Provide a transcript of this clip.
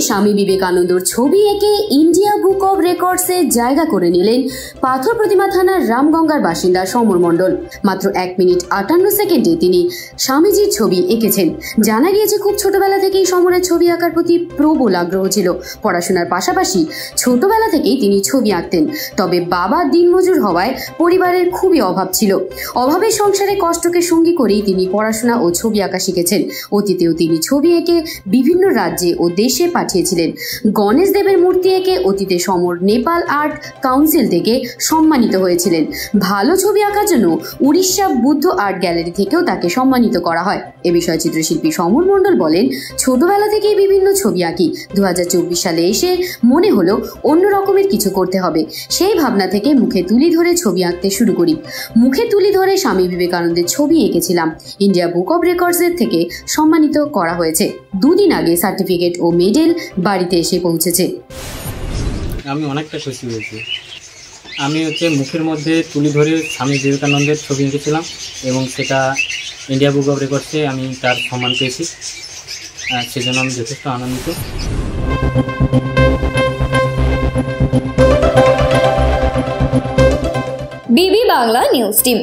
স্বামী বিবেকানন্দর ছবি এঁকে ইন্ডিয়া বুক অব রেকর্ডসে জায়গা করে নিলেন পাথর প্রতিমা থানার রামগঙ্গার বাসিন্দা সমর মণ্ডল। মাত্র 1 মিনিট 58 সেকেন্ডে তিনি স্বামীজির ছবি এঁকেছেন। জানা গিয়েছে খুব ছোটবেলা থেকেই সমরের ছবি আঁকার প্রতি প্রবল আগ্রহ ছিল। পড়াশোনার পাশাপাশি ছোটবেলা থেকেই তিনি ছবি আঁকতেন। তবে বাবা দিনমজুর হওয়ায় পরিবারের খুবই অভাব ছিল। অভাবের সংসারে কষ্টকে সঙ্গী করেই তিনি পড়াশোনা ও ছবি আঁকা শিখেছেন। অতীতেও তিনি ছবি এঁকে বিভিন্ন রাজ্যে ও দেশে পাঠিয়েছিলেন। গণেশ দেবের মূর্তি এঁকে অতীতে সমর নেপাল আর্ট কাউন্সিল থেকে সম্মানিত হয়েছিলেন। ভালো ছবি আঁকার জন্য উড়িষ্যা বুদ্ধ আর্ট গ্যালারি থেকেও তাকে সম্মানিত করা হয়। এ বিষয়ে চিত্রশিল্পী সমর মণ্ডল বলেন, ছোটবেলা থেকেই বিভিন্ন ছবি আঁকি। 2024 সালে এসে মনে হলো অন্য রকমের কিছু করতে হবে। সেই ভাবনা থেকে মুখে তুলি ধরে ছবি আঁকতে শুরু করি। মুখে তুলি ধরে স্বামী বিবেকানন্দের ছবি এঁকেছিলাম। ইন্ডিয়া বুক অব রেকর্ডসের থেকে সম্মানিত করা হয়েছে। 2 দিন আগে সার্টিফিকেট ও মেডেল বাড়িতে এসে পৌঁছেছে। আমি অনেকটা খুশি হয়েছি। আমি মুখের মধ্যে তুলি ধরে স্বামী বিবেকানন্দের ছবি এঁকেছিলাম এবং সেটা ইন্ডিয়া বুক অব রেকর্ডসে আমি তার সম্মান পেয়েছি। সেজন্য আমি যথেষ্ট আনন্দিত। বিবি বাংলা নিউজ টিম।